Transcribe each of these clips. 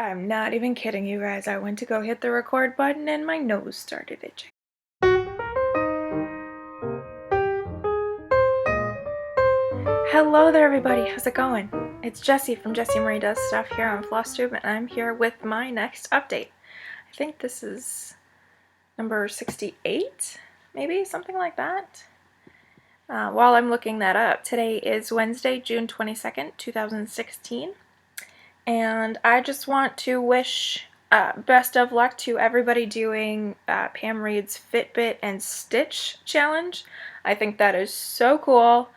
I'm not even kidding you guys. I went to go hit the record button and my nose started itching. Hello there everybody, how's it going? It's Jessie from Jessie Marie Does Stuff here on FlossTube, and I'm here with my next update. I think this is number 68, maybe, something like that. While I'm looking that up, today is Wednesday, June 22nd, 2016. And I just want to wish best of luck to everybody doing Pam Reed's Fitbit and Stitch challenge. I think that is so cool.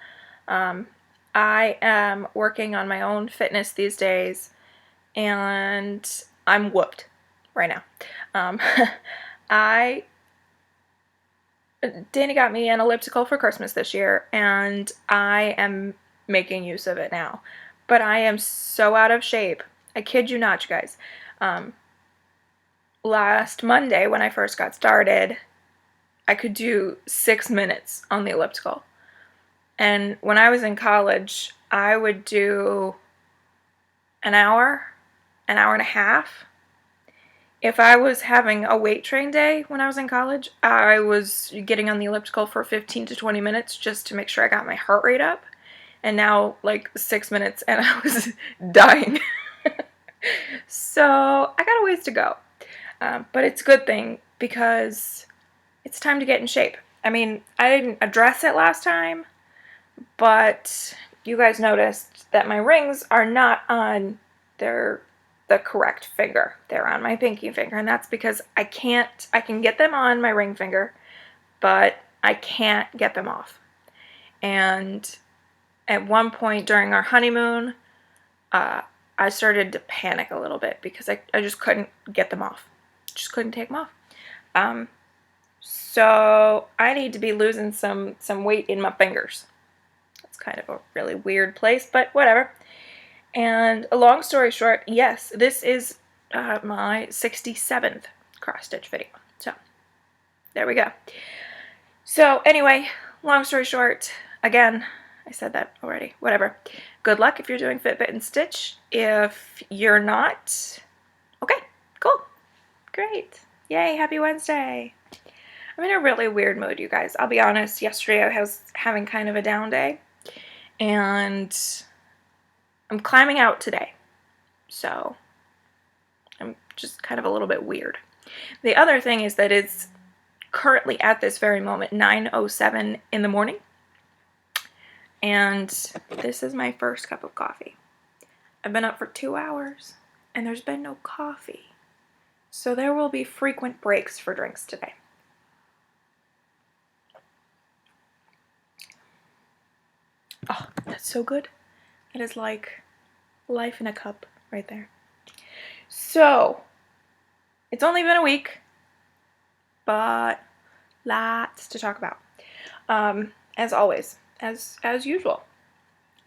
I am working on my own fitness these days, and I'm whooped right now. Danny got me an elliptical for Christmas this year, and I am making use of it now. But I am so out of shape. I kid you not, you guys. Last Monday, when I first got started, I could do 6 minutes on the elliptical. And when I was in college, I would do an hour and a half. If I was having a weight train day when I was in college, I was getting on the elliptical for 15 to 20 minutes just to make sure I got my heart rate up. And now, like, 6 minutes and I was dying. So, I got a ways to go. But it's a good thing because it's time to get in shape. I mean, I didn't address it last time, but you guys noticed that my rings are not on the correct finger. They're on my pinky finger, and that's because I can get them on my ring finger, but I can't get them off. And at one point during our honeymoon, I started to panic a little bit because I just couldn't get them off. Just couldn't take them off. So I need to be losing some weight in my fingers. It's kind of a really weird place, but whatever. And a long story short, yes, this is my 67th cross-stitch video. So there we go. So anyway, long story short, again, I said that already, whatever. Good luck if you're doing Fitbit and Stitch. If you're not, okay, cool, great, yay, happy Wednesday. I'm in a really weird mood, you guys. I'll be honest, yesterday I was having kind of a down day, and I'm climbing out today, so I'm just kind of a little bit weird. The other thing is that it's currently at this very moment 9:07 in the morning, and this is my first cup of coffee. I've been up for 2 hours, and there's been no coffee, so there will be frequent breaks for drinks today. Oh, that's so good. It is like life in a cup right there. So, it's only been a week, but lots to talk about. As always, as usual.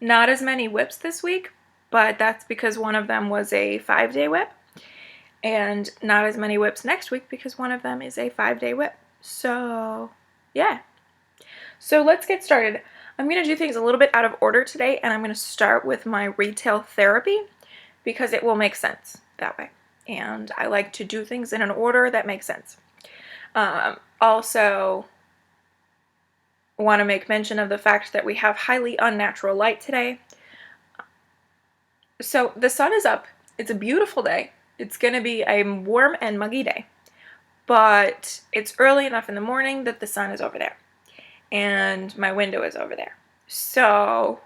Not as many whips this week, but that's because one of them was a 5-day whip, and not as many whips next week because one of them is a 5-day whip. So, yeah. So let's get started. I'm going to do things a little bit out of order today, and I'm going to start with my retail therapy because it will make sense that way. And I like to do things in an order that makes sense. Also, want to make mention of the fact that we have highly unnatural light today. So the sun is up. It's a beautiful day. It's going to be a warm and muggy day. But it's early enough in the morning that the sun is over there. And my window is over there. So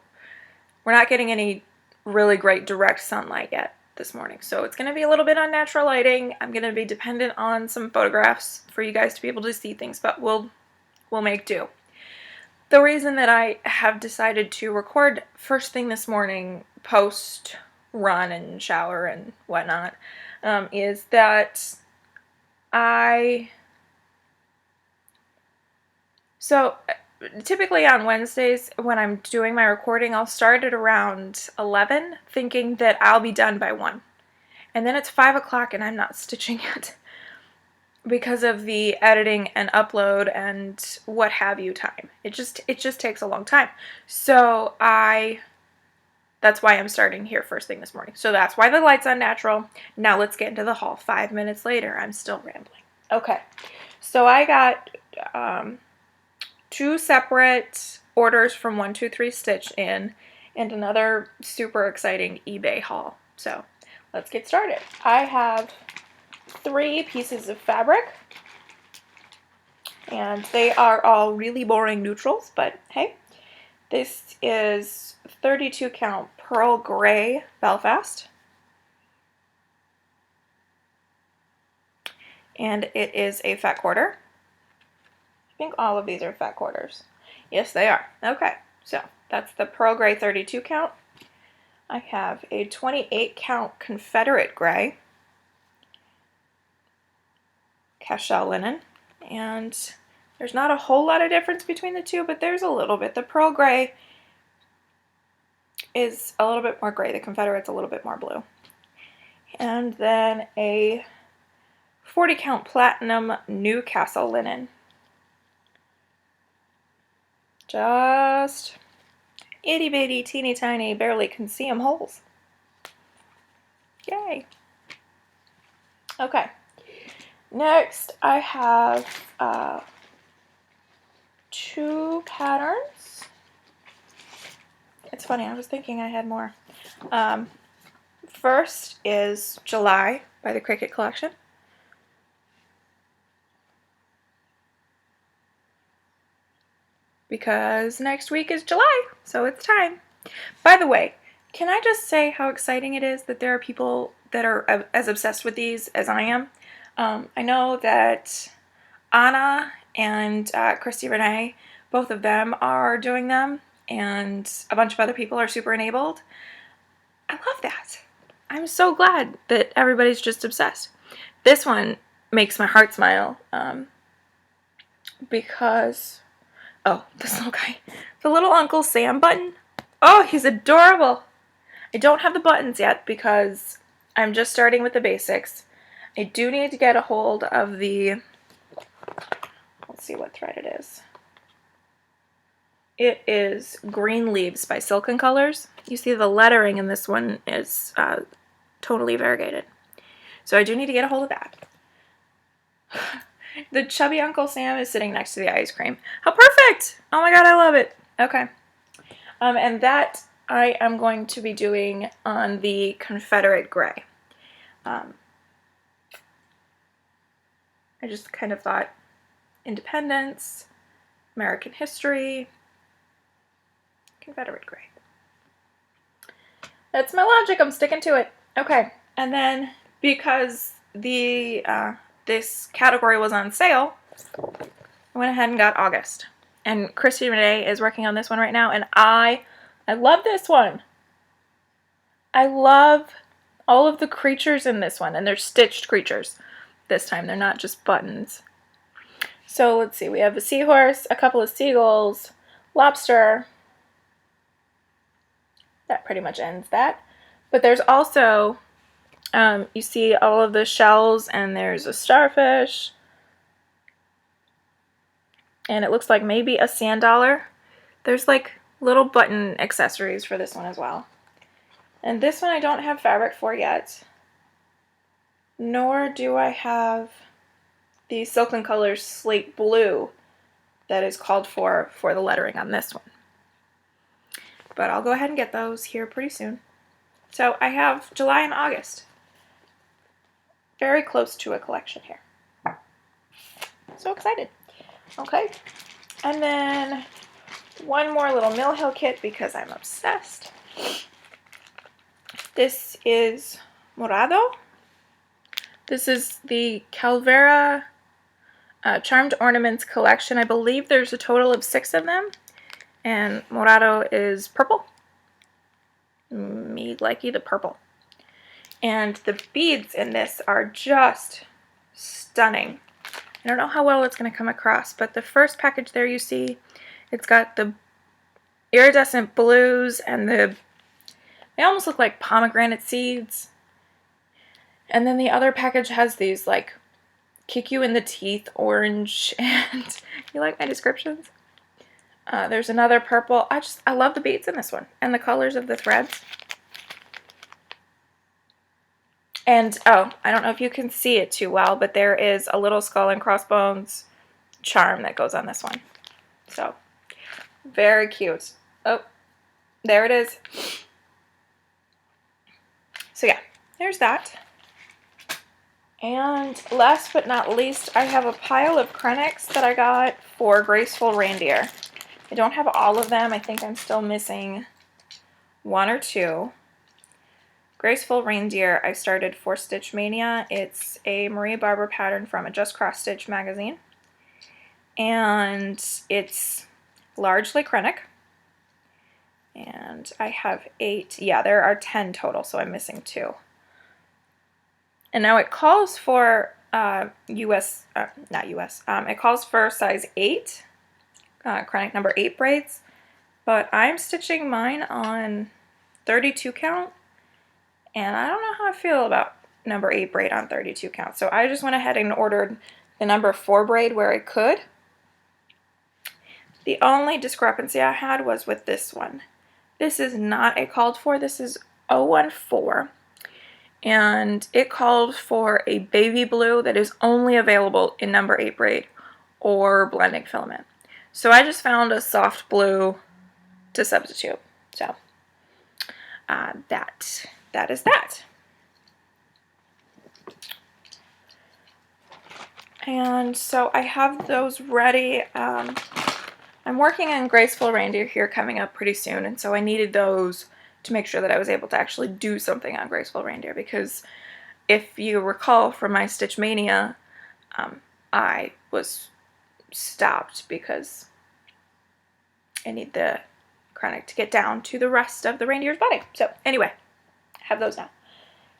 we're not getting any really great direct sunlight yet this morning. So it's going to be a little bit unnatural lighting. I'm going to be dependent on some photographs for you guys to be able to see things, but we'll make do. The reason that I have decided to record first thing this morning, post run and shower and whatnot, is that So typically on Wednesdays when I'm doing my recording, I'll start at around 11 thinking that I'll be done by 1. And then it's 5 o'clock and I'm not stitching yet because of the editing and upload and what have you time. It just takes a long time. So I That's why I'm starting here first thing this morning. So that's why the light's unnatural. Now let's get into the haul. 5 minutes later, I'm still rambling. Okay, so I got 2 separate orders from 123 Stitch in and another super exciting eBay haul. So let's get started. I have 3 pieces of fabric, and they are all really boring neutrals, but hey. This is 32 count pearl gray Belfast. And it is a fat quarter. I think all of these are fat quarters. Yes, they are. Okay, so that's the pearl gray 32 count. I have a 28 count Confederate gray cashel linen. And there's not a whole lot of difference between the two, but there's a little bit. The pearl gray is a little bit more gray. The Confederate's a little bit more blue. And then a 40 count platinum Newcastle linen. Just itty bitty, teeny tiny, barely can see them holes. Yay. Okay. Next, I have 2 patterns. It's funny, I was thinking I had more. First is July by the Cricket Collection. Because next week is July, so it's time. By the way, can I just say how exciting it is that there are people that are as obsessed with these as I am? I know that Anna and Christy Renee, both of them are doing them, and a bunch of other people are super enabled. I love that. I'm so glad that everybody's just obsessed. This one makes my heart smile because, oh, this little guy, the little Uncle Sam button. Oh, he's adorable. I don't have the buttons yet because I'm just starting with the basics. I do need to get a hold of the, let's see what thread it is. It is Green Leaves by Silken Colors. You see the lettering in this one is totally variegated. So I do need to get a hold of that. The chubby Uncle Sam is sitting next to the ice cream. How perfect! Oh my god, I love it. Okay. And that I am going to be doing on the Confederate gray. I just kind of thought independence, American history, Confederate gray. That's my logic. I'm sticking to it. Okay. And then because the this category was on sale, I went ahead and got August. And Christy Renee is working on this one right now, and I love this one. I love all of the creatures in this one, and they're stitched creatures this time. They're not just buttons. So let's see. We have a seahorse, a couple of seagulls, lobster. That pretty much ends that. But there's also, you see all of the shells, and there's a starfish. And it looks like maybe a sand dollar. There's like little button accessories for this one as well. And this one I don't have fabric for yet. Nor do I have the Silken Colors slate blue that is called for the lettering on this one. But I'll go ahead and get those here pretty soon. So I have July and August. Very close to a collection here. So excited. Okay. And then one more little Mill Hill kit because I'm obsessed. This is Morado. This is the Calvera Charmed Ornaments collection. I believe there's a total of 6 of them. And Morado is purple. Me likey the purple. And the beads in this are just stunning. I don't know how well it's going to come across, but the first package there you see, it's got the iridescent blues and they almost look like pomegranate seeds. And then the other package has these like kick you in the teeth orange, and you like my descriptions? There's another purple. I love the beads in this one and the colors of the threads. And, oh, I don't know if you can see it too well, but there is a little skull and crossbones charm that goes on this one. So, very cute. Oh, there it is. So yeah, there's that. And last but not least, I have a pile of Krennics that I got for Graceful Reindeer. I don't have all of them. I think I'm still missing one or two. Graceful Reindeer, I started for Stitch Mania. It's a Marie Barber pattern from a Just Cross Stitch magazine. And it's largely Krennic. And I have 8. Yeah, there are 10 total, so I'm missing 2. And now it calls for it calls for size 8, Krennic number 8 braids. But I'm stitching mine on 32 count. And I don't know how I feel about number 8 braid on 32 count. So I just went ahead and ordered the number 4 braid where I could. The only discrepancy I had was with this one. This is not a called for, this is 014. And it called for a baby blue that is only available in number 8 braid or blending filament. So I just found a soft blue to substitute. So that is that. And so I have those ready. I'm working on Graceful Reindeer here coming up pretty soon, and so I needed those to make sure that I was able to actually do something on Graceful Reindeer, because if you recall from my Stitch Mania, I was stopped because I need the Krennic to get down to the rest of the reindeer's body. So anyway, I have those now.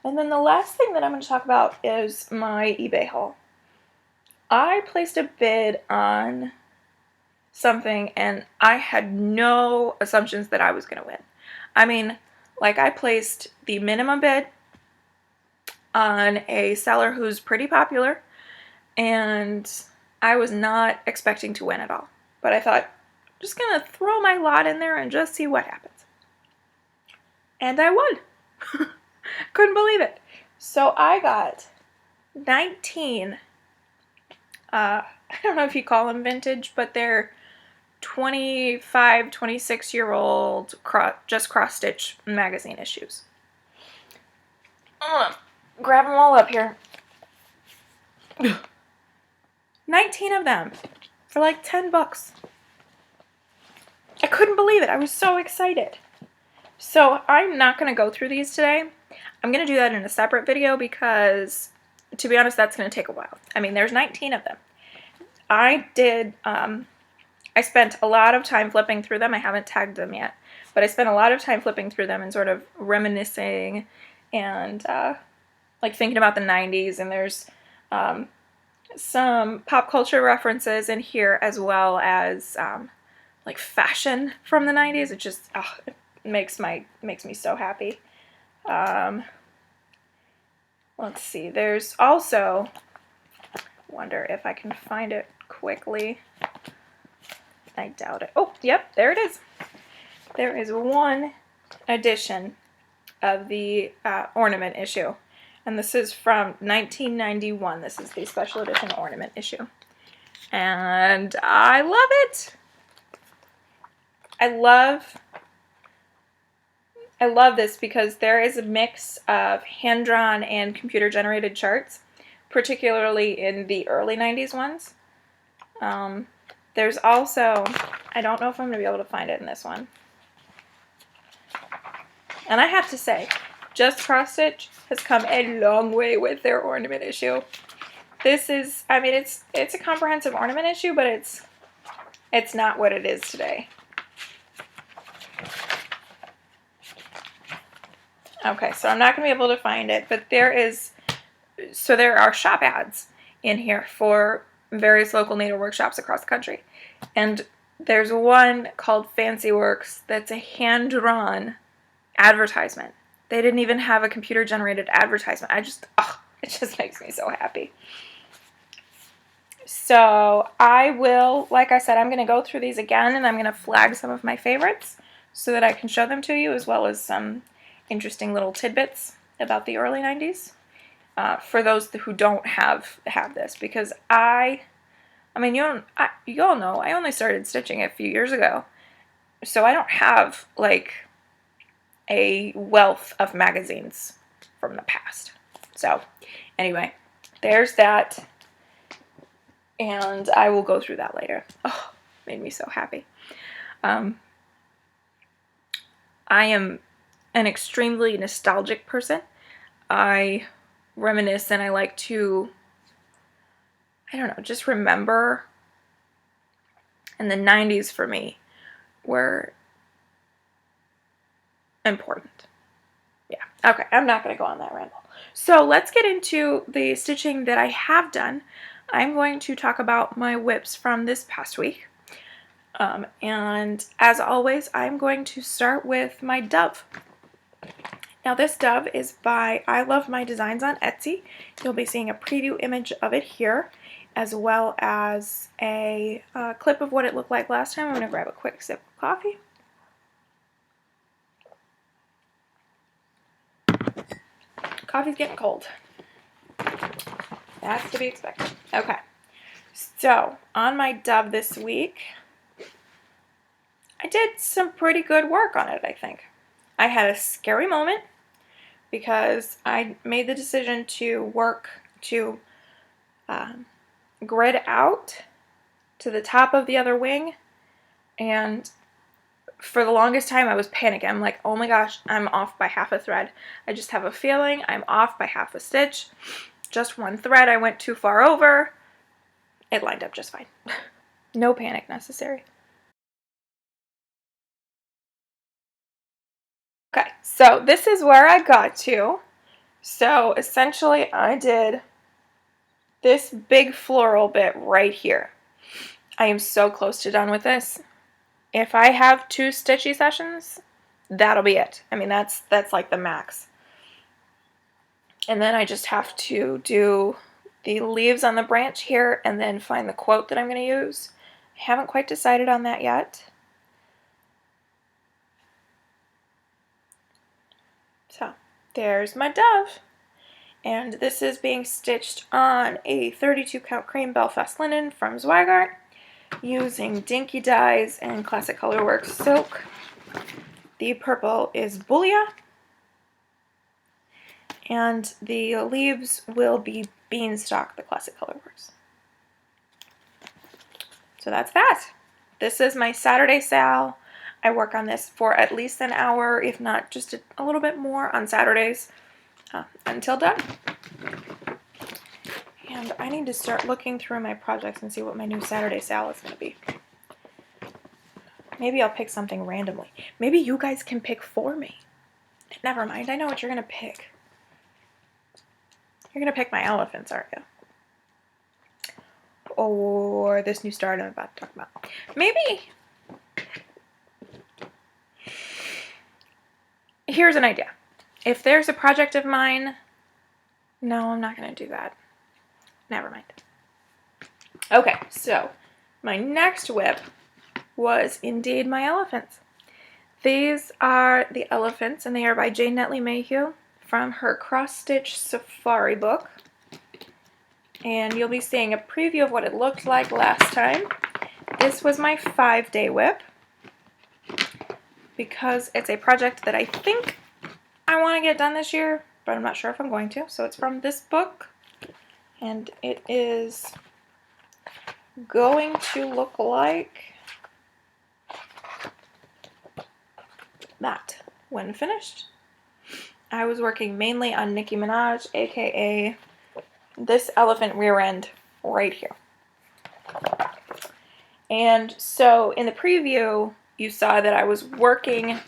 And then the last thing that I'm going to talk about is my eBay haul. I placed a bid on something and I had no assumptions that I was going to win. I mean, like, I placed the minimum bid on a seller who's pretty popular, and I was not expecting to win at all. But I thought, I'm just going to throw my lot in there and just see what happens. And I won. Couldn't believe it. So I got 19, I don't know if you call them vintage, but they're 25, 26-year-old Just Cross Stitch magazine issues. I'm gonna grab them all up here. 19 of them for like 10 bucks. I couldn't believe it. I was so excited. So I'm not going to go through these today. I'm going to do that in a separate video because, to be honest, that's going to take a while. I mean, there's 19 of them. I spent a lot of time flipping through them. I haven't tagged them yet, but I spent a lot of time flipping through them and sort of reminiscing and like thinking about the 90s, and there's some pop culture references in here as well as like fashion from the 90s. It just it makes me so happy. Let's see. There's also, wonder if I can find it quickly. I doubt it. Oh, yep, there it is. There is one edition of the ornament issue, and this is from 1991. This is the special edition ornament issue, and I love it. I love this because there is a mix of hand-drawn and computer-generated charts, particularly in the early 90s ones. There's also, I don't know if I'm going to be able to find it in this one. And I have to say, Just Cross Stitch has come a long way with their ornament issue. This is, I mean, it's a comprehensive ornament issue, but it's not what it is today. Okay, so I'm not going to be able to find it, but there are shop ads in here for various local needle workshops across the country. And there's one called Fancy Works that's a hand-drawn advertisement. They didn't even have a computer-generated advertisement. It just makes me so happy. So I will, like I said, I'm going to go through these again, and I'm going to flag some of my favorites so that I can show them to you, as well as some interesting little tidbits about the early 90s for those who don't have this, because I mean, you all know I only started stitching a few years ago, so I don't have like a wealth of magazines from the past. So anyway, there's that, and I will go through that later. Oh, made me so happy. I am an extremely nostalgic person. I reminisce, and I like to, I don't know, just remember. And the 90s for me were important. Yeah, okay, I'm not going to go on that ramble. So let's get into the stitching that I have done. I'm going to talk about my whips from this past week. And as always, I'm going to start with my dove. Now this dove is by I Love My Designs on Etsy. You'll be seeing a preview image of it here, as well as a clip of what it looked like last time. I'm going to grab a quick sip of coffee. Coffee's getting cold. That's to be expected. Okay, so on my dove this week, I did some pretty good work on it, I think. I had a scary moment because I made the decision to grid out to the top of the other wing, and for the longest time I was panicking. I'm like, oh my gosh, I'm off by half a thread. I just have a feeling I'm off by half a stitch. Just one thread I went too far over. It lined up just fine. No panic necessary. Okay, so this is where I got to. So essentially I did this big floral bit right here. I am so close to done with this. If I have 2 stitchy sessions, that'll be it. I mean, that's like the max. And then I just have to do the leaves on the branch here and then find the quote that I'm going to use. I haven't quite decided on that yet. So there's my dove. And this is being stitched on a 32 count cream Belfast linen from Zweigart, using Dinky Dyes and Classic Colorworks silk. The purple is Boolia, and the leaves will be Beanstalk, the Classic Colorworks. So that's that. This is my Saturday sal. I work on this for at least an hour, if not just a little bit more on Saturdays until done. And I need to start looking through my projects and see what my new Saturday sal is going to be. Maybe I'll pick something randomly. Maybe you guys can pick for me. Never mind, I know what you're going to pick. You're going to pick my elephants, aren't you? Or this new start I'm about to talk about. Maybe. Here's an idea. If there's a project of mine, no, I'm not going to do that. Never mind. Okay, so my next whip was indeed my elephants. These are the elephants, and they are by Jane Netley Mayhew from her Cross Stitch Safari book. And you'll be seeing a preview of what it looked like last time. This was my 5-day whip because it's a project that I think I want to get done this year, but I'm not sure if I'm going to. So it's from this book, and it is going to look like that when finished. I was working mainly on Nicki Minaj, aka this elephant rear end right here. And so in the preview, you saw that I was working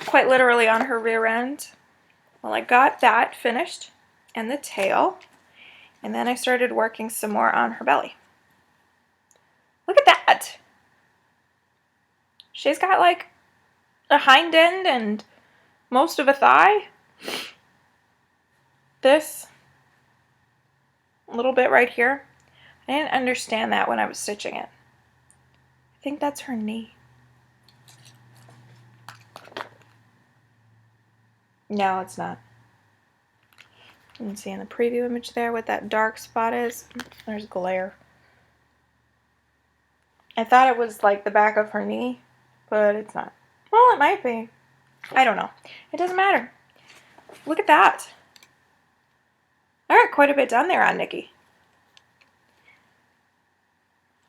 quite literally on her rear end. Well, I got that finished and the tail, and then I started working some more on her belly. Look at that! She's got like a hind end and most of a thigh. This little bit right here, I didn't understand that when I was stitching it. I think that's her knee. No, it's not. You can see in the preview image there what that dark spot is. There's glare. I thought it was like the back of her knee, but it's not. Well, it might be. I don't know. It doesn't matter. Look at that. I got quite a bit done there on Nikki.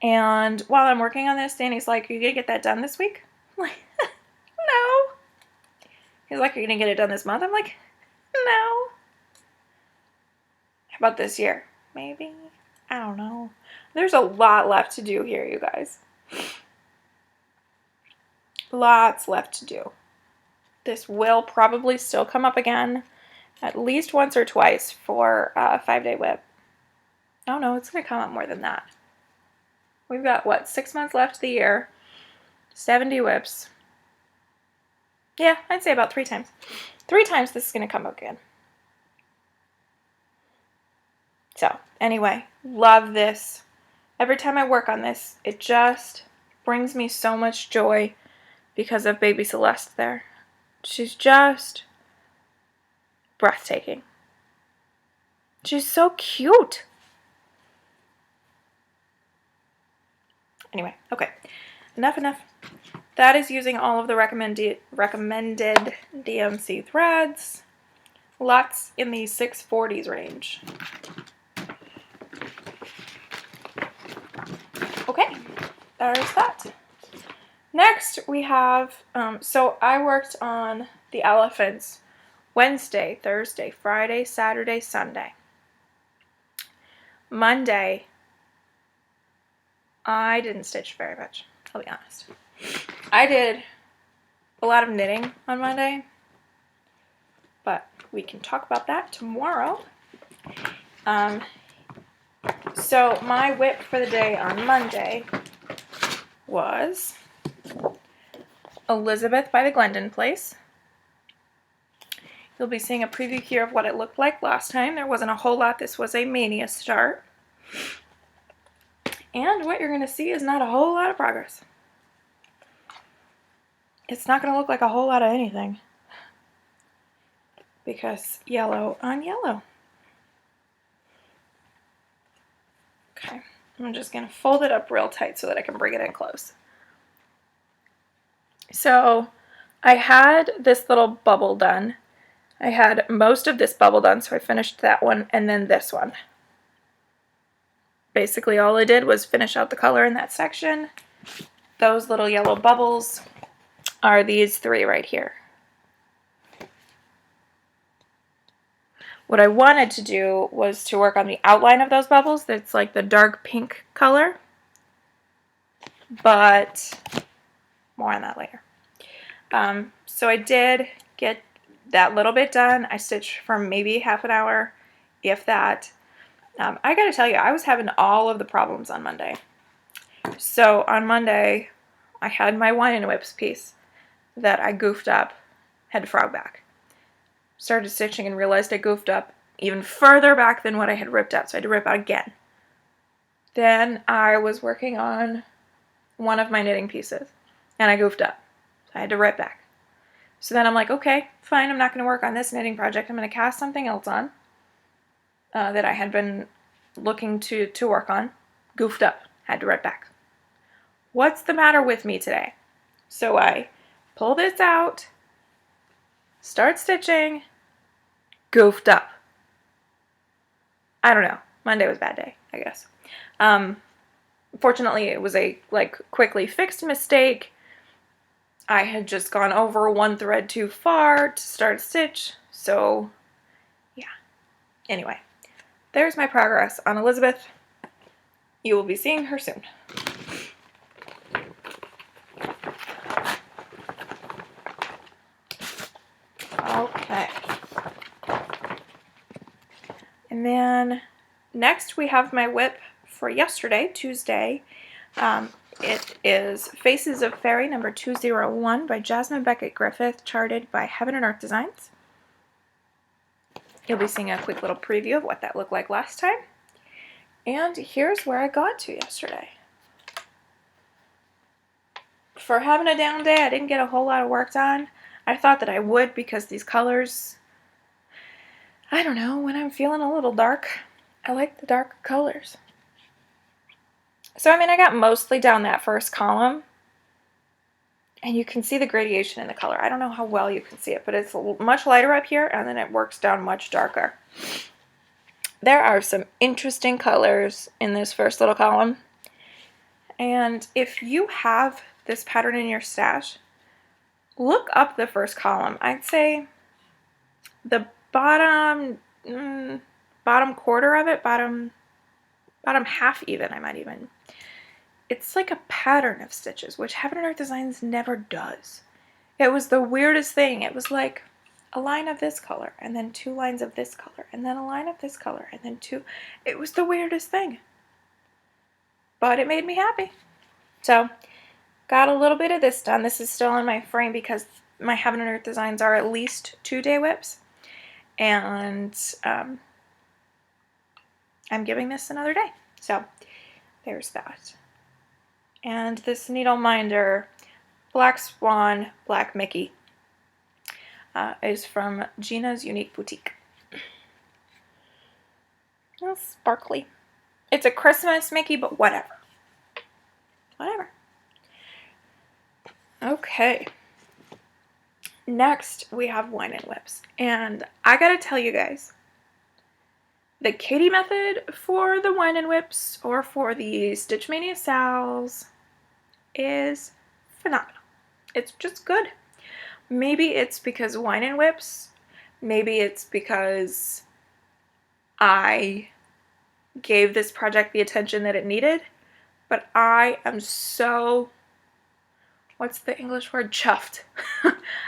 And while I'm working on this, Danny's like, "Are you gonna get that done this week?" I'm like, no. He's like, "Are you gonna get it done this month?" I'm like, no. How about this year? Maybe. I don't know. There's a lot left to do here, you guys. Lots left to do. This will probably still come up again at least once or twice for a 5-day whip. Oh no, it's going to come up more than that. We've got, what, 6 months left of the year, 70 whips. Yeah, I'd say about 3 times. 3 times this is going to come up again. So, anyway, love this. Every time I work on this, it just brings me so much joy because of baby Celeste there. She's just breathtaking. She's so cute. Anyway, okay. Enough. That is using all of the recommended DMC threads. Lots in the 640s range. Okay, there's that. Next we have, so I worked on the elephants Wednesday, Thursday, Friday, Saturday, Sunday. Monday, I didn't stitch very much, I'll be honest. I did a lot of knitting on Monday, but we can talk about that tomorrow. So my whip for the day on Monday was Elizabeth by the Glendon Place. You'll be seeing a preview here of what it looked like last time. There wasn't a whole lot. This was a mania start. And what you're going to see is not a whole lot of progress. It's not going to look like a whole lot of anything. Because yellow on yellow. Okay, I'm just going to fold it up real tight so that I can bring it in close. So I had this little bubble done. I had most of this bubble done, so I finished that one and then this one. Basically all I did was finish out the color in that section. Those little yellow bubbles are these 3 right here. What I wanted to do was to work on the outline of those bubbles. That's like the dark pink color. But more on that later. So I did get that little bit done. I stitched for maybe half an hour, if that. I gotta tell you, I was having all of the problems on Monday. So on Monday, I had my wine and whips piece that I goofed up, had to frog back. Started stitching and realized I goofed up even further back than what I had ripped out, so I had to rip out again. Then I was working on one of my knitting pieces, and I goofed up, so I had to rip back. So then I'm like, okay, fine, I'm not going to work on this knitting project. I'm going to cast something else on that I had been looking to work on. Goofed up, had to rip back. What's the matter with me today? So I pull this out, start stitching, goofed up. I don't know. Monday was a bad day, I guess. Fortunately, it was a quickly fixed mistake. I had just gone over one thread too far to start a stitch, so yeah. Anyway, there's my progress on Elizabeth. You will be seeing her soon. Okay. And then next we have my whip for yesterday, Tuesday. It is Faces of Fairy number 201 by Jasmine Beckett Griffith, charted by Heaven and Earth Designs. You'll be seeing a quick little preview of what that looked like last time. And here's where I got to yesterday. For having a down day, I didn't get a whole lot of work done. I thought that I would because these colors, I don't know, when I'm feeling a little dark, I like the darker colors. So, I mean, I got mostly down that first column. And you can see the gradation in the color. I don't know how well you can see it, but it's much lighter up here, and then it works down much darker. There are some interesting colors in this first little column. And if you have this pattern in your stash, look up the first column. I'd say the bottom quarter of it, bottom half even, I might even. It's like a pattern of stitches, which Heaven and Earth Designs never does. It was the weirdest thing. It was like a line of this color, and then 2 lines of this color, and then a line of this color, and then 2. It was the weirdest thing. But it made me happy. So, got a little bit of this done. This is still in my frame because my Heaven and Earth Designs are at least 2-day whips. And I'm giving this another day. So, there's that. And this needle minder, Black Swan, Black Mickey, is from Gina's Unique Boutique. Oh, sparkly. It's a Christmas Mickey, but whatever. Whatever. Okay. Next, we have Wine and Whips. And I gotta tell you guys, the Katie method for the Wine and Whips or for the Stitch Mania Sals is phenomenal. It's just good. Maybe it's because Wine and Whips. Maybe it's because I gave this project the attention that it needed. But I am so, what's the English word? Chuffed.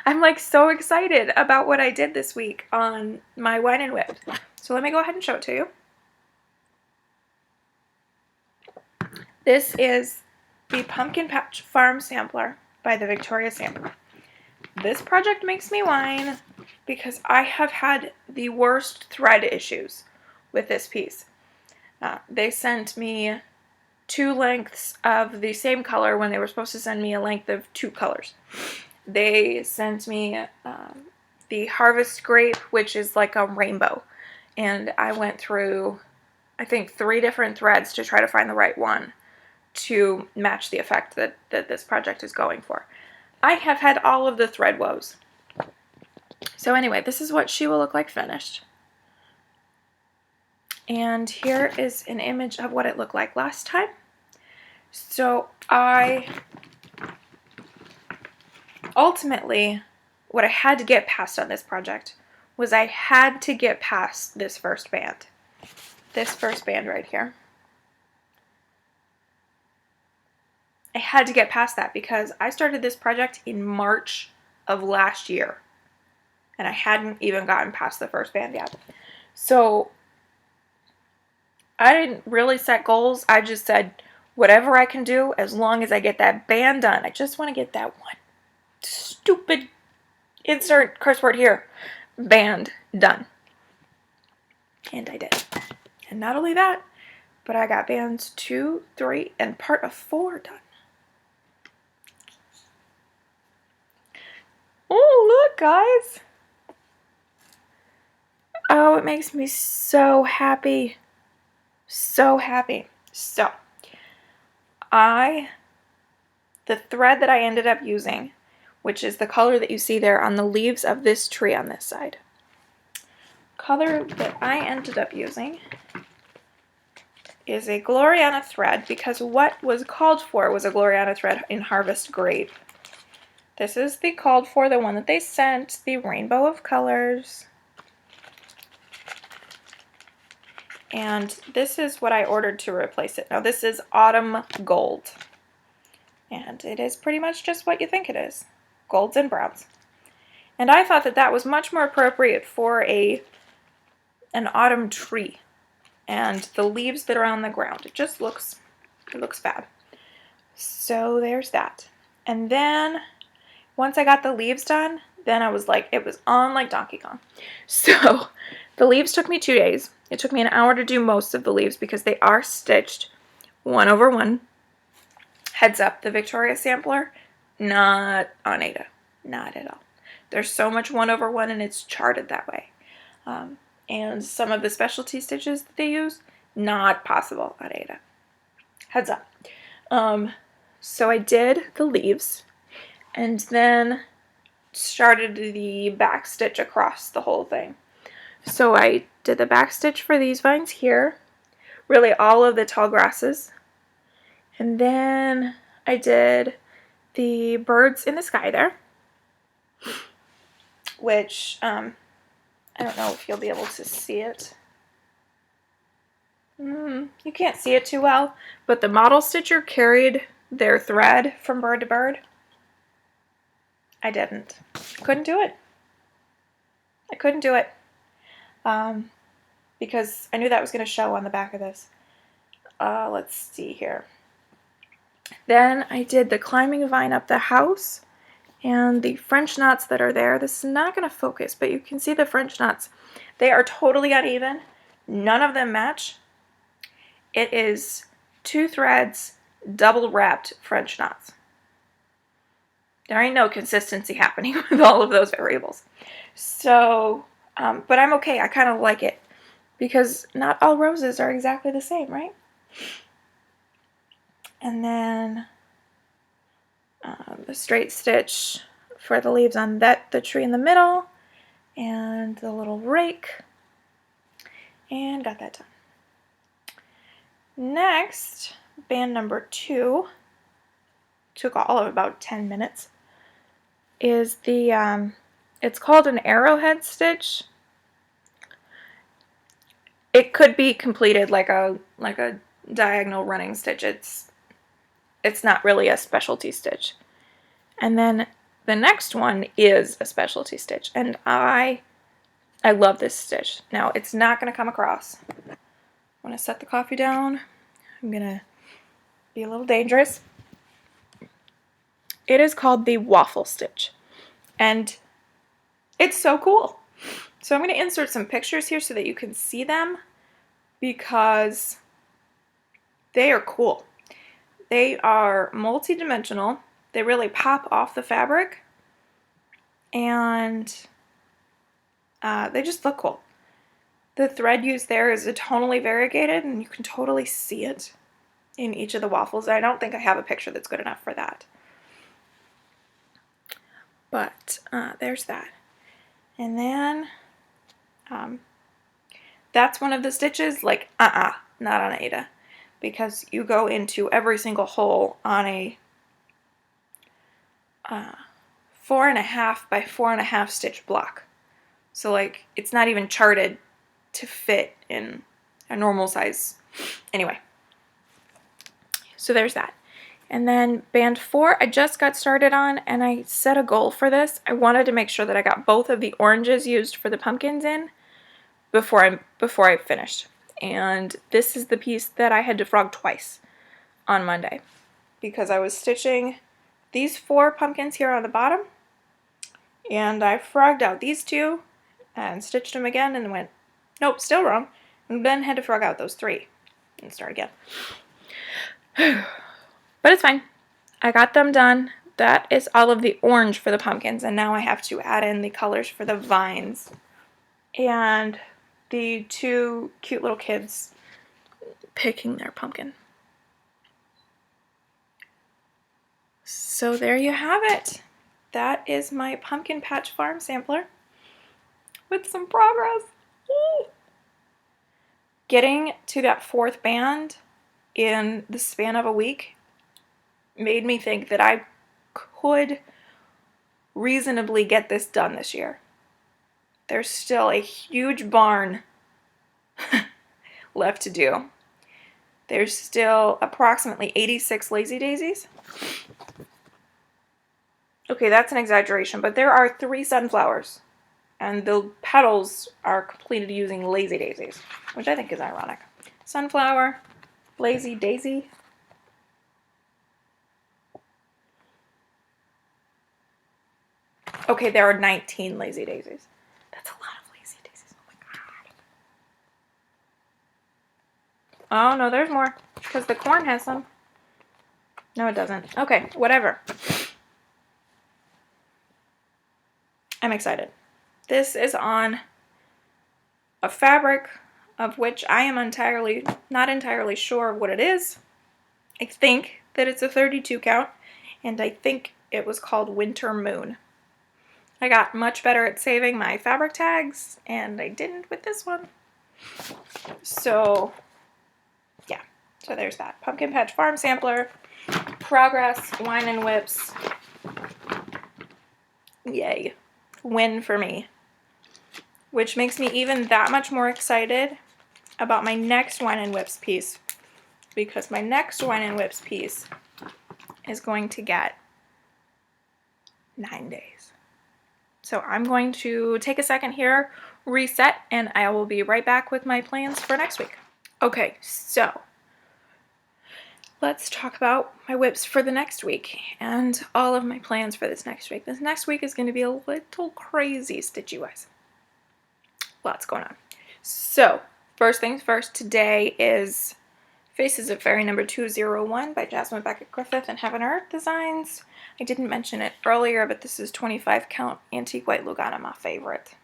I'm like so excited about what I did this week on my Wine and Whip. So let me go ahead and show it to you. This is the Pumpkin Patch Farm Sampler by the Victoria Sampler. This project makes me whine because I have had the worst thread issues with this piece. They sent me 2 lengths of the same color when they were supposed to send me a length of 2 colors. They sent me the Harvest Grape, which is like a rainbow. And I went through, I think, 3 different threads to try to find the right one to match the effect that this project is going for. I have had all of the thread woes. So anyway, this is what she will look like finished. And here is an image of what it looked like last time. So ultimately, what I had to get past on this project was I had to get past this first band. This first band right here. I had to get past that because I started this project in March of last year. And I hadn't even gotten past the first band yet. So I didn't really set goals. I just said, whatever I can do, as long as I get that band done. I just want to get that one stupid, insert curse word here, band done. And I did. And not only that, but I got bands 2, 3, and part of 4 done. Oh, look, guys. Oh, it makes me so happy. So happy. So, the thread that I ended up using, which is the color that you see there on the leaves of this tree on this side. Color that I ended up using is a Gloriana thread because what was called for was a Gloriana thread in Harvest Grape. This is the called for, the one that they sent, the rainbow of colors. And this is what I ordered to replace it. Now this is Autumn Gold. And it is pretty much just what you think it is. Golds and browns. And I thought that that was much more appropriate for an autumn tree. And the leaves that are on the ground. It just looks, fab. So there's that. And then, once I got the leaves done, then I was like, it was on like Donkey Kong. So, the leaves took me 2 days. It took me an hour to do most of the leaves because they are stitched 1/1. Heads up, the Victoria sampler, not on Aida. Not at all. There's so much 1/1 and it's charted that way. And some of the specialty stitches that they use, not possible on Aida. Heads up. So I did the leaves and then started the back stitch across the whole thing. So I did the back stitch for these vines here, really all of the tall grasses, and then I did the birds in the sky there, which I don't know if you'll be able to see it. You can't see it too well, but the model stitcher carried their thread from bird to bird. I didn't. Couldn't do it. I couldn't do it. Because I knew that was going to show on the back of this. Let's see here. Then I did the climbing vine up the house and the French knots that are there. This is not going to focus, but you can see the French knots. They are totally uneven. None of them match. It is 2 threads, double wrapped French knots. There ain't no consistency happening with all of those variables. So, but I'm okay. I kind of like it because not all roses are exactly the same, right? And then the straight stitch for the leaves on the tree in the middle, and the little rake, and got that done. Next, band number 2, took all of about 10 minutes, is the, it's called an arrowhead stitch. It could be completed like a diagonal running stitch. It's not really a specialty stitch. And then the next one is a specialty stitch, and I love this stitch. Now, it's not going to come across. I'm going to set the coffee down. I'm going to be a little dangerous. It is called the waffle stitch, and it's so cool. So I'm going to insert some pictures here so that you can see them because they are cool. They are multi-dimensional. They really pop off the fabric, and they just look cool. The thread used there is tonally variegated, and you can totally see it in each of the waffles. I don't think I have a picture that's good enough for that. But there's that. And then that's one of the stitches, like, not on Aida, because you go into every single hole on a 4.5 by 4.5 stitch block. So, like, it's not even charted to fit in a normal size. Anyway, so there's that. And then band 4 I just got started on, and I set a goal for this. I wanted to make sure that I got both of the oranges used for the pumpkins in before I finished. And this is the piece that I had to frog twice on Monday because I was stitching these 4 pumpkins here on the bottom, and I frogged out these 2 and stitched them again and went, nope, still wrong, and then had to frog out those 3 and start again. But it's fine. I got them done. That is all of the orange for the pumpkins, and now I have to add in the colors for the vines and the 2 cute little kids picking their pumpkin. So there you have it. That is my Pumpkin Patch Farm sampler with some progress. Woo! Getting to that 4th band in the span of a week made me think that I could reasonably get this done this year. There's still a huge barn left to do. There's still approximately 86 lazy daisies. Okay, that's an exaggeration, but there are 3 sunflowers, and the petals are completed using lazy daisies, which I think is ironic. Sunflower, lazy daisy. Okay, there are 19 lazy daisies. That's a lot of lazy daisies. Oh my god. Oh, no, there's more. Because the corn has some. No, it doesn't. Okay, whatever. I'm excited. This is on a fabric of which I am not entirely sure what it is. I think that it's a 32 count, and I think it was called Winter Moon. I got much better at saving my fabric tags, and I didn't with this one. So, yeah. So there's that. Pumpkin Patch Farm Sampler, Progress, Wine and Whips. Yay. Win for me. Which makes me even that much more excited about my next Wine and Whips piece. Because my next Wine and Whips piece is going to get 9 days. So I'm going to take a second here, reset, and I will be right back with my plans for next week. Okay, so let's talk about my whips for the next week and all of my plans for this next week. This next week is going to be a little crazy, stitchy-wise. Lots going on. So, first things first, today is Faces of Fairy number 201 by Jasmine Beckett Griffith and Heaven Earth Designs. I didn't mention it earlier, but this is 25 count Antique White Lugana, my favorite.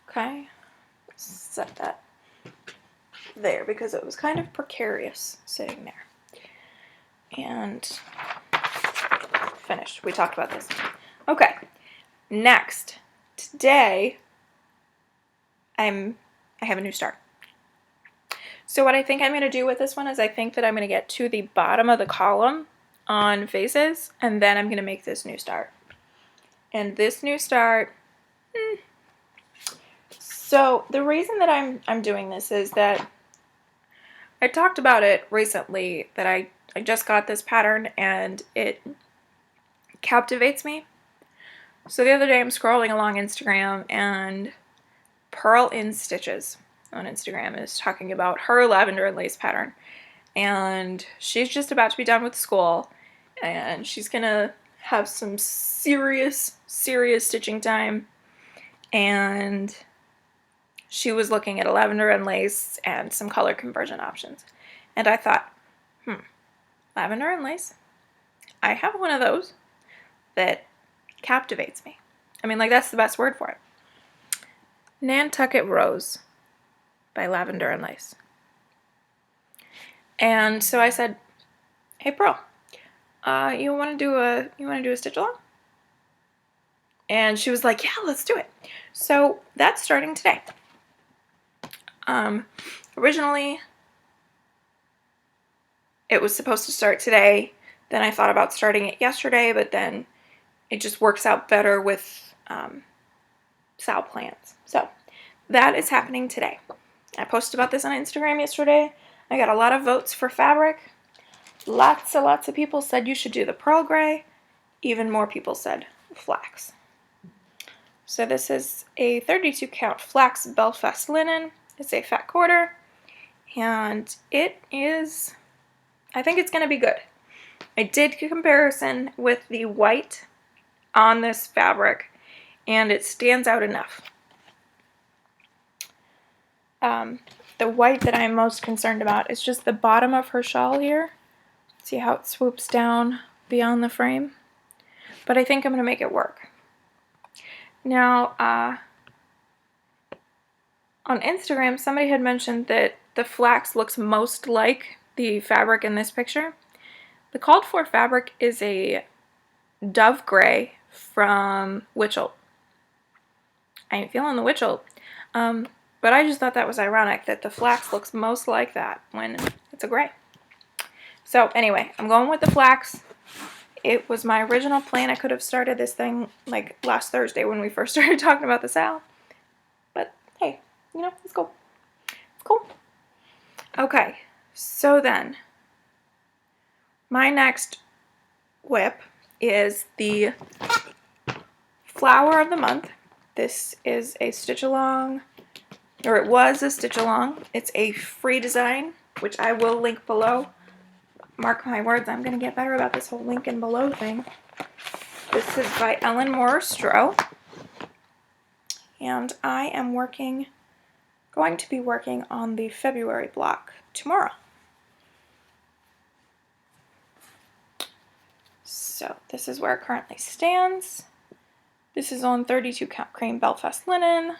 Okay, set that there because it was kind of precarious sitting there. And finished. We talked about this. Okay, next. Today, I have a new start. So what I think I'm going to do with this one is I think that I'm going to get to the bottom of the column on Faces, and then I'm going to make this new start. And this new start, so the reason that I'm doing this is that I talked about it recently, that I just got this pattern and it captivates me. So the other day I'm scrolling along Instagram and Pearl in Stitches on Instagram is talking about her lavender and lace pattern, and she's just about to be done with school and she's gonna have some serious stitching time, and she was looking at a lavender and lace and some color conversion options, and I thought, lavender and lace, I have one of those that captivates me. I mean, like, that's the best word for it. Nantucket Rose by Lavender and Lace. And so I said, "Hey, Pearl, you want to do a stitch along?" And she was like, "Yeah, let's do it." So that's starting today. Originally, it was supposed to start today. Then I thought about starting it yesterday, but then it just works out better with Sal plans. So that is happening today. I posted about this on Instagram yesterday. I got a lot of votes for fabric. Lots of people said you should do the pearl gray. Even more people said flax. So this is a 32 count flax Belfast linen. It's a fat quarter. And it is, I think it's going to be good. I did a comparison with the white on this fabric, and it stands out enough. The white that I'm most concerned about is just the bottom of her shawl here. See how it swoops down beyond the frame? But I think I'm going to make it work. Now, on Instagram, somebody had mentioned that the flax looks most like the fabric in this picture. The called for fabric is a dove gray from Witchell. I ain't feeling the Witchell. But I just thought that was ironic that the flax looks most like that when it's a gray. So anyway, I'm going with the flax. It was my original plan. I could have started this thing like last Thursday when we first started talking about the Sal. But hey, you know, it's cool. It's cool. Okay, so then my next whip is the Flower of the Month. This is a stitch along, or it was a stitch along. It's a free design, which I will link below. Mark my words, I'm going to get better about this whole link and below thing. This is by Ellen Morris-Stroh. And I am working going to be working on the February block tomorrow. So this is where it currently stands. This is on 32 count cream Belfast linen.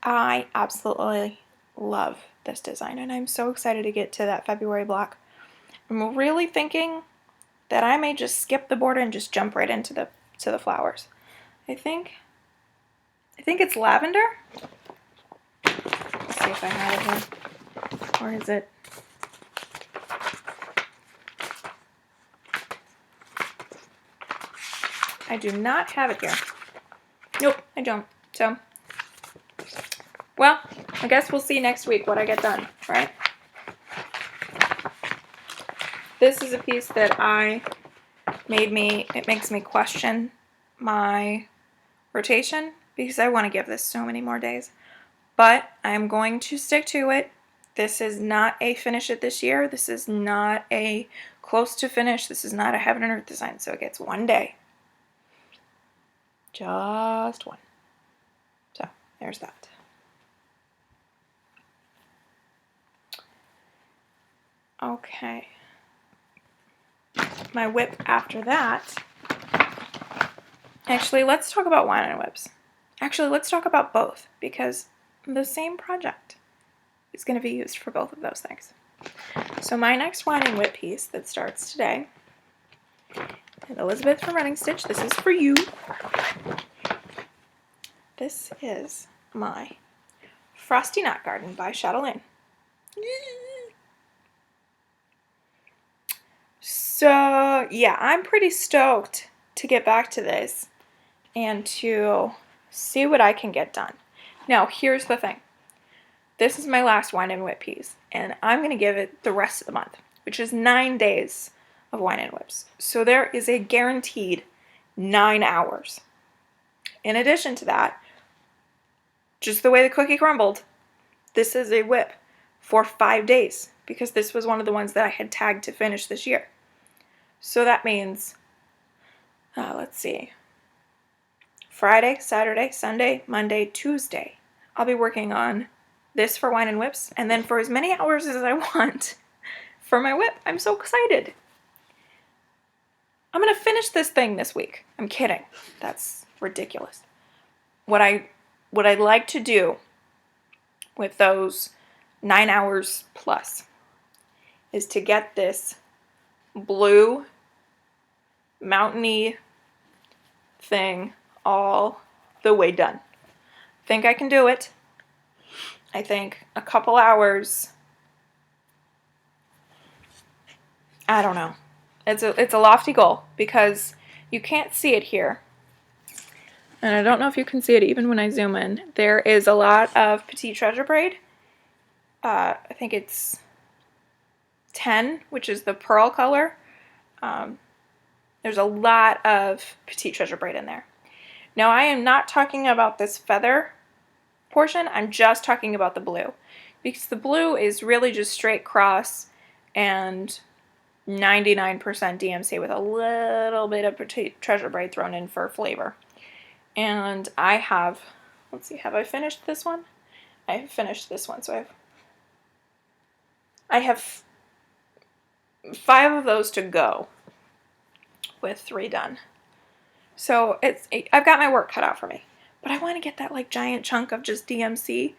I absolutely love this design, and I'm so excited to get to that February block. I'm really thinking that I may just skip the border and just jump right into the flowers. I think it's lavender. Let's see if I have it here. Or is it? I do not have it here. Nope, I don't. So, well, I guess we'll see next week what I get done, right? This is a piece that it makes me question my rotation because I want to give this so many more days. But I'm going to stick to it. This is not a finish it this year. This is not a close to finish. This is not a heaven and earth design. So it gets one day. Just one. So there's that. Okay. My whip after that. Actually, let's talk about wine and whips. Actually, let's talk about both because the same project is going to be used for both of those things. So my next wine and whip piece that starts today, and Elizabeth from Running Stitch, this is for you. This is my Frosty Knot Garden by Chatelaine. So yeah, I'm pretty stoked to get back to this and to see what I can get done. Now, here's the thing. This is my last wine and whip piece, and I'm going to give it the rest of the month, which is 9 days of wine and whips. So there is a guaranteed 9 hours. In addition to that, just the way the cookie crumbled, this is a whip for 5 days because this was one of the ones that I had tagged to finish this year. So that means, let's see, Friday, Saturday, Sunday, Monday, Tuesday. I'll be working on this for wine and whips, and then for as many hours as I want for my whip. I'm so excited. I'm going to finish this thing this week. I'm kidding. That's ridiculous. What I'd like to do with those 9 hours plus is to get this blue mountainy thing all the way done. Think I can do it. I think a couple hours, I don't know. It's a lofty goal because you can't see it here. And I don't know if you can see it even when I zoom in. There is a lot of Petite Treasure braid. I think it's 10, which is the pearl color. There's a lot of Petite Treasure braid in there. Now, I am not talking about this feather portion. I'm just talking about the blue. Because the blue is really just straight cross and 99% DMC with a little bit of Petite Treasure braid thrown in for flavor. And I have, let's see, have I finished this one? I have finished this one, so I have 5 of those to go with 3 done. So I've got my work cut out for me. But I want to get that like giant chunk of just DMC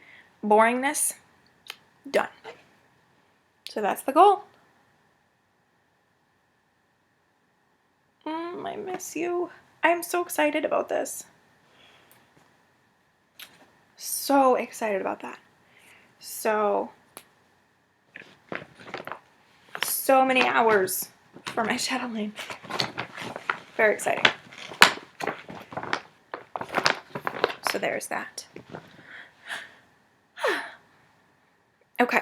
boringness done. So that's the goal. I miss you. I'm so excited about this. So excited about that. So many hours for my Chatelaine. Very exciting. So there's that. Okay.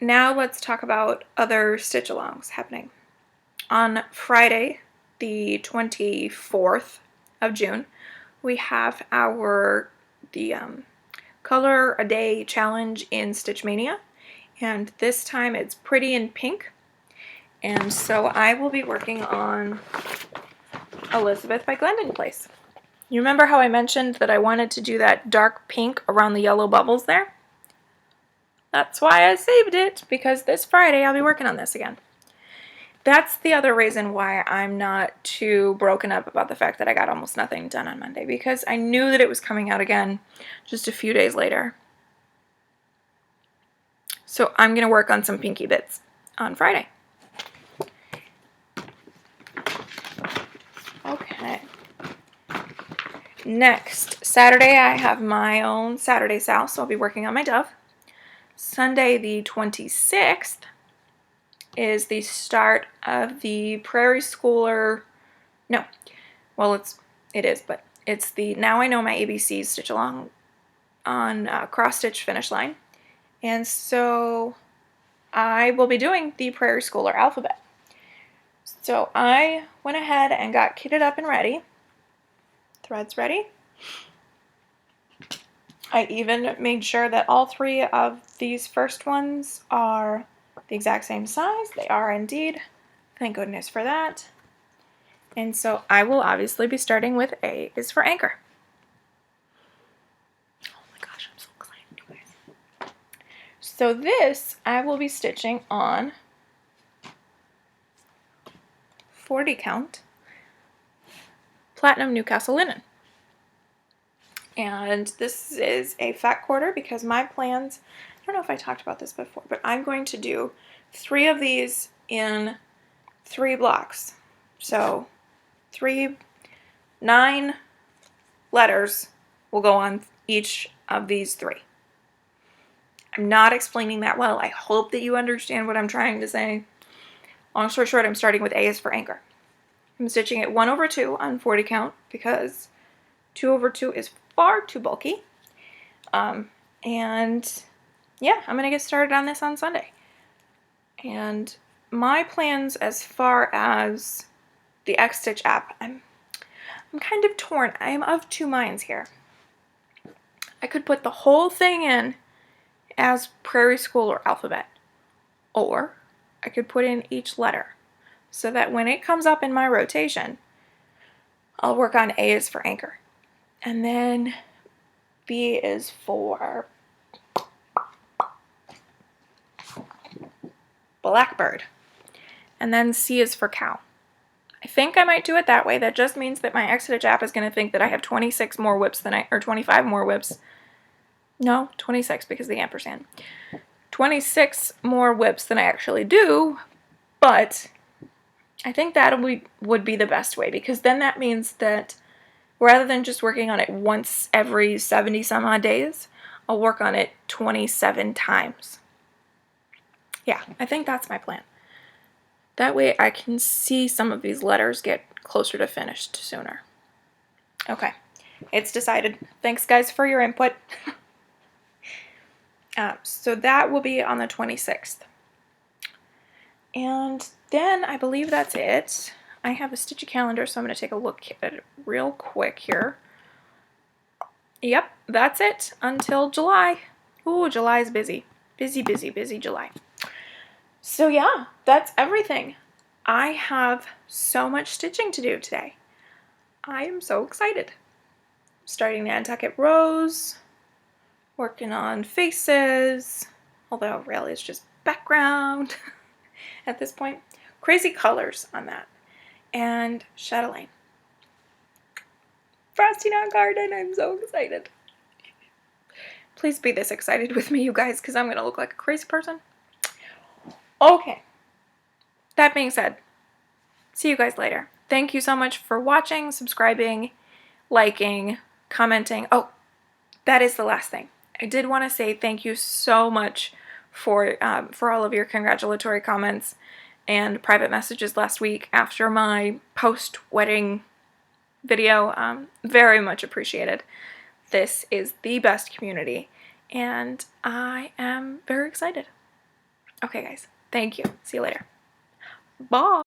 Now let's talk about other stitch-alongs happening. On Friday, the 24th of June, we have the Color a Day challenge in Stitch Mania, and this time it's Pretty in Pink. And so I will be working on Elizabeth by Glendon Place. You remember how I mentioned that I wanted to do that dark pink around the yellow bubbles there? That's why I saved it, because this Friday I'll be working on this again. That's the other reason why I'm not too broken up about the fact that I got almost nothing done on Monday, because I knew that it was coming out again just a few days later. So I'm going to work on some pinky bits on Friday. Okay. Next, Saturday I have my own Saturday Sal, so I'll be working on my dove. Sunday the 26th is the start of the Prairie Schooler, no, well it is, but it's the Now I Know My ABCs stitch along on cross stitch finish line. And so I will be doing the Prairie Schooler alphabet. So I went ahead and got kitted up and ready. Threads ready. I even made sure that all three of these first ones are the exact same size. They are indeed. Thank goodness for that. And so I will obviously be starting with A is for anchor. Oh my gosh, I'm so excited, you guys. So this I will be stitching on 40 count Platinum Newcastle linen. And this is a fat quarter because my plans, I don't know if I talked about this before, but I'm going to do 3 of these in 3 blocks. So 9 letters will go on each of these 3. I'm not explaining that well. I hope that you understand what I'm trying to say. Long story short, I'm starting with A is for anchor. I'm stitching it 1/2 on 40 count because 2/2 is far too bulky. And yeah, I'm going to get started on this on Sunday. And my plans as far as the X-Stitch app, I'm kind of torn. I am of 2 minds here. I could put the whole thing in as Prairie Schooler alphabet, or I could put in each letter so that when it comes up in my rotation, I'll work on A is for anchor, and then B is for blackbird, and then C is for cow. I think I might do it that way. That just means that my X-Stitch app is going to think that I have 26 more whips than or 25 more whips. No, 26 because of the ampersand. 26 more whips than I actually do, but I think that would be the best way, because then that means that rather than just working on it once every 70 some odd days, I'll work on it 27 times. Yeah, I think that's my plan. That way I can see some of these letters get closer to finished sooner. Okay, it's decided. Thanks guys for your input. So that will be on the 26th. And then I believe that's it. I have a stitchy calendar, so I'm going to take a look at it real quick here. Yep, that's it until July. Ooh, July's busy. Busy, busy, busy July. So yeah, that's everything. I have so much stitching to do today. I am so excited. Starting Nantucket rows, working on faces, although really it's just background at this point. Crazy colors on that. And chatelaine. Frosty Knot Garden, I'm so excited. Please be this excited with me, you guys, because I'm going to look like a crazy person. Okay. That being said, see you guys later. Thank you so much for watching, subscribing, liking, commenting. Oh, that is the last thing. I did want to say thank you so much for all of your congratulatory comments and private messages last week after my post-wedding video. Very much appreciated. This is the best community, and I am very excited. Okay, guys. Thank you. See you later. Bye.